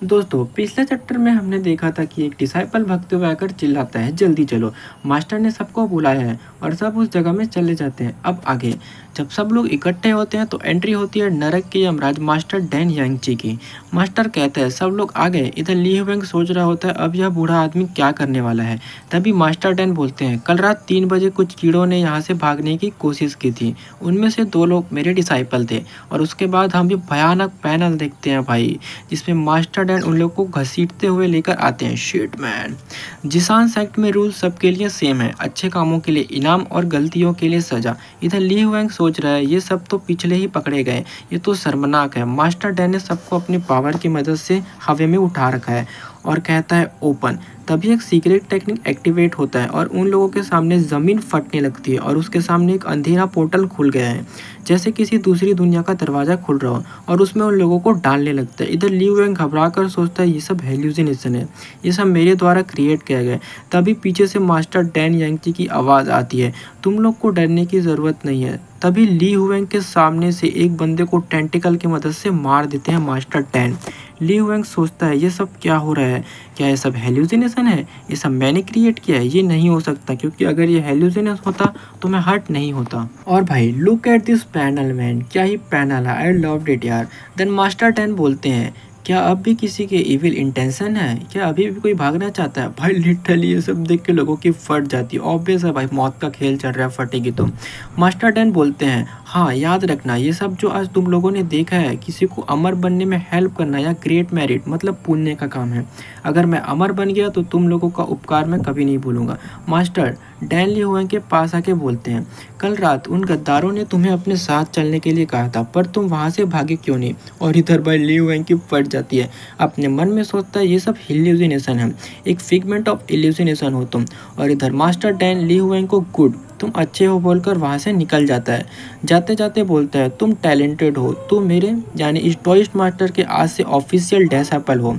दोस्तों पिछले चैप्टर में हमने देखा था कि एक डिसाइपल भगते हुए आकर चिल्लाता है, जल्दी चलो। मास्टर ने सबको बुलाया है और सब उस जगह में चले जाते हैं। अब आगे जब सब लोग इकट्ठे होते हैं तो एंट्री होती है नरक के यमराज मास्टर डैन यांगची की। मास्टर कहता है सब लोग आ गए। इधर ली हुएंग सोच रहा होता है अब यह बूढ़ा आदमी क्या करने वाला है। तभी मास्टर डैन बोलते हैं कल रात 3 बजे कुछ कीड़ों ने यहाँ से भागने की कोशिश की थी। उनमें से 2 लोग मेरे डिसाइपल थे। और उसके बाद हम ये भयानक पैनल देखते हैं भाई, जिसमें मास्टर डैन उन लोग को घसीटते हुए लेकर आते हैं। Shit man. जिसान सेक्ट में रूल सबके लिए सेम है, अच्छे कामों के लिए इनाम और गलतियों के लिए सजा। इधर ली हुएंग सोच रहा है ये सब तो पिछले ही पकड़े गए, ये तो शर्मनाक है। मास्टर डैन ने सबको अपनी पावर की मदद से हवा में उठा रखा है और कहता है ओपन। तभी एक सीक्रेट टेक्निक एक्टिवेट होता है और उन लोगों के सामने ज़मीन फटने लगती है और उसके सामने एक अंधेरा पोर्टल खुल गया है, जैसे किसी दूसरी दुनिया का दरवाज़ा खुल रहा हो, और उसमें उन लोगों को डालने लगता है। इधर ली वेंग घबरा कर सोचता है ये सब हेल्यूसिनेशन है, ये सब मेरे द्वारा क्रिएट किया गया है। तभी पीछे से मास्टर डैन यांगची की आवाज़ आती है, तुम लोग को डरने की ज़रूरत नहीं है। तभी ली हुएंग के सामने से एक बंदे को टेंटिकल की मदद से मार देते हैं मास्टर डैन। ली हुएंग सोचता है ये सब क्या हो रहा है, क्या ये सब हेल्यूसिनेशन है, ये सब मैंने क्रिएट किया है, ये नहीं हो सकता, क्योंकि अगर ये हेल्यूसिनेशन होता तो मैं हर्ट नहीं होता। और भाई look at this panel man, क्या ही पैनल है, आई लव्ड इट यार। देन मास्टर डैन बोलते हैं क्या अब भी किसी के इविल इंटेंशन है, क्या अभी भी कोई भागना चाहता है। भाई लिटरली ये सब देख के लोगों की फट जाती है। ऑब्वियस है भाई, मौत का खेल चल रहा है, फटेगी तो। मास्टर डैन बोलते हैं हाँ याद रखना ये सब जो आज तुम लोगों ने देखा है किसी को अमर बनने में हेल्प करना या ग्रेट मेरिट मतलब पुण्य का काम है। अगर मैं अमर बन गया तो तुम लोगों का उपकार मैं कभी नहीं भूलूंगा। मास्टर डैन ली हुएंग के पास आके बोलते हैं कल रात उन गद्दारों ने तुम्हें अपने साथ चलने के लिए कहा था, पर तुम वहाँ से भागे क्यों नहीं। और इधर भाई ली हुएंग की फट जाती है, अपने मन में सोचता है ये सब इल्यूजिनेशन है, एक फिगमेंट ऑफ इल्यूजिनेशन हो तुम। और इधर मास्टर डैन ली हुएंग को गुड तुम अच्छे हो बोलकर वहाँ से निकल जाता है। जाते जाते बोलता है तुम टैलेंटेड हो, तुम मेरे यानी इस टॉयस्ट मास्टर के आज से ऑफिशियल डिसाइपल हो।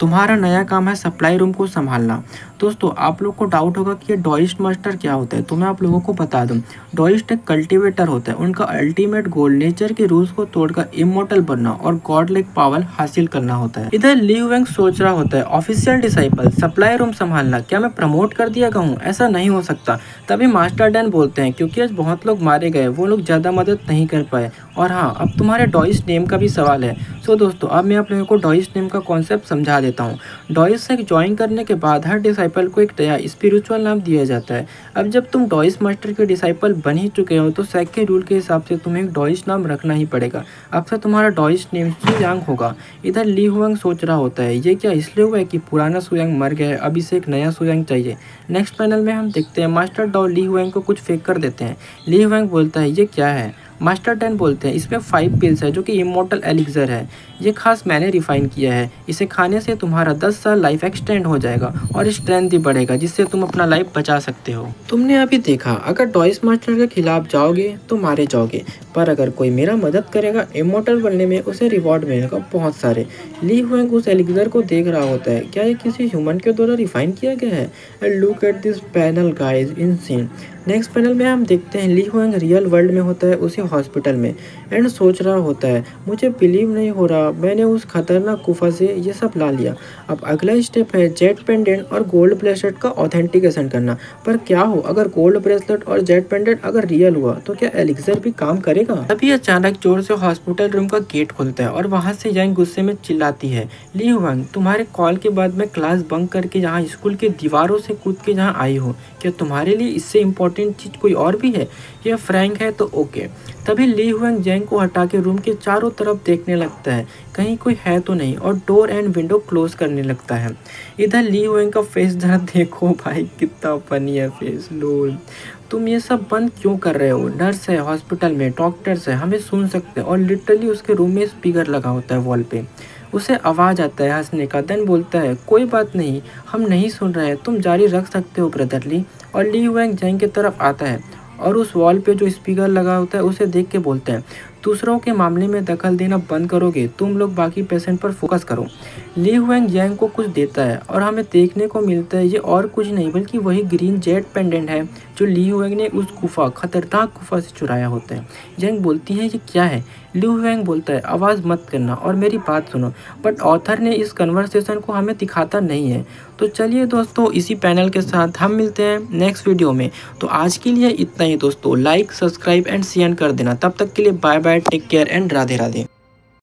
तुम्हारा नया काम है सप्लाई रूम को संभालना। दोस्तों आप लोग को डाउट होगा कि ये डॉइस्ट मास्टर क्या होता है, तो मैं आप लोगों को बता दूं। डॉइस्ट एक कल्टीवेटर होता है, उनका अल्टीमेट गोल नेचर के रूल्स को तोड़कर इमोर्टल बनना और गॉड लाइक पावर हासिल करना होता है। इधर ली वेंग सोच रहा होता है ऑफिशियल डिसाइपल सप्लाई रूम संभालना, क्या मैं प्रमोट कर दिया हूँ, ऐसा नहीं हो सकता। तभी मास्टर डैन बोलते हैं क्योंकि आज बहुत लोग मारे गए, वो लोग ज़्यादा मदद नहीं कर पाए, और हाँ अब तुम्हारे डॉइस्ट नेम का भी सवाल है। सो दोस्तों अब मैं आप लोगों को डॉइस्ट नेम का कॉन्सेप्ट समझा देता हूँ। डॉइस से ज्वाइन करने के बाद हर डिसाइपल को एक नया स्पिरिचुअल नाम दिया जाता है। अब जब तुम डॉइस मास्टर के डिसाइपल बन ही चुके हो तो सेक के रूल के हिसाब से तुम्हें एक डॉइस नाम रखना ही पड़ेगा। अब से तुम्हारा डॉइस नेम सुयांग होगा। इधर ली हुएंग सोच रहा होता है ये क्या इसलिए हुआ है कि पुराना सुयांग मर गया है, अब इसे एक नया सुयांग चाहिए। नेक्स्ट पैनल में हम देखते हैं मास्टर डॉ ली हुएंग को कुछ फेंक कर देते हैं। ली हुएंग बोलता है ये क्या है। मास्टर डैन बोलते हैं इसमें 5 पिल्स है जो कि इमोर्टल एलिक्सर है, ये खास मैंने रिफाइन किया है, इसे खाने से तुम्हारा 10 साल लाइफ एक्सटेंड हो जाएगा और स्ट्रेंथ भी बढ़ेगा, जिससे तुम अपना लाइफ बचा सकते हो। तुमने अभी देखा अगर डॉइस मास्टर के खिलाफ जाओगे तो मारे जाओगे, पर अगर कोई मेरा मदद करेगा इमोर्टल बनने में उसे रिवॉर्ड मिलेगा बहुत सारे। ली हुएंग उस एलिक्सर को देख रहा होता है, क्या ये किसी ह्यूमन के द्वारा रिफाइन किया गया है। And look at this panel guys, insane. Next panel में हम देखते हैं ली हुएंग रियल वर्ल्ड में होता है, उसी हॉस्पिटल में, एंड सोच रहा होता है मुझे बिलीव नहीं हो रहा मैंने उस खतरनाक गुफा से ये सब ला लिया। अब अगला स्टेप है जेट पेंडेंट और गोल्ड ब्रेसलेट का ऑथेंटिकेशन करना। पर क्या हो अगर गोल्ड ब्रेसलेट और जेट पेंडेंट अगर रियल हुआ तो क्या एलिक्सर भी काम करेगा। तभी अचानक जोर से हॉस्पिटल रूम का गेट खुलता है और वहाँ से यांग गुस्से में चिल्लाती है ली हुएंग तुम्हारे कॉल के बाद मैं क्लास बंक करके यहाँ स्कूल की दीवारों से कूद के यहाँ आई हूँ, क्या तुम्हारे लिए इससे इम्पोर्टेंट चीज़ कोई और भी है। यह फ्रैंक है तो ओके। तभी ली हुएंग यांग को हटा के रूम के चारों तरफ देखने लगता है, कहीं कोई है तो नहीं, और डोर एंड विंडो क्लोज करने लगता है। इधर ली हुएंग का फेस जरा देखो भाई, कितना फनी है फेस, लोल। तुम ये सब बंद क्यों कर रहे हो, नर्स है हॉस्पिटल में, डॉक्टर्स है, हमें सुन सकते हैं। और लिटरली उसके रूम में स्पीकर लगा होता है वॉल पे, उसे आवाज़ आता है हंसने का। देन बोलता है कोई बात नहीं हम नहीं सुन रहे हैं, तुम जारी रख सकते हो ब्रदरली। और ली हुएंग यांग की तरफ आता है और उस वॉल पे जो स्पीकर लगा होता है उसे देख के बोलते हैं दूसरों के मामले में दखल देना बंद करोगे, तुम लोग बाकी पेशेंट पर फोकस करो। ली हुएंग यांग को कुछ देता है और हमें देखने को मिलता है ये और कुछ नहीं बल्कि वही ग्रीन जेट पेंडेंट है जो ली हुएंग ने उस गुफा खतरनाक गुफा से चुराया होता है। जैंग बोलती है ये क्या है? लिu हुएंग बोलता है आवाज़ मत करना और मेरी बात सुनो। बट ऑथर ने इस कन्वर्सेशन को हमें दिखाता नहीं है। तो चलिए दोस्तों, इसी पैनल के साथ हम मिलते हैं नेक्स्ट वीडियो में। तो आज के लिए इतना ही दोस्तों, लाइक सब्सक्राइब एंड शेयर कर देना। तब तक के लिए bye bye, take care and Radhe Radhe.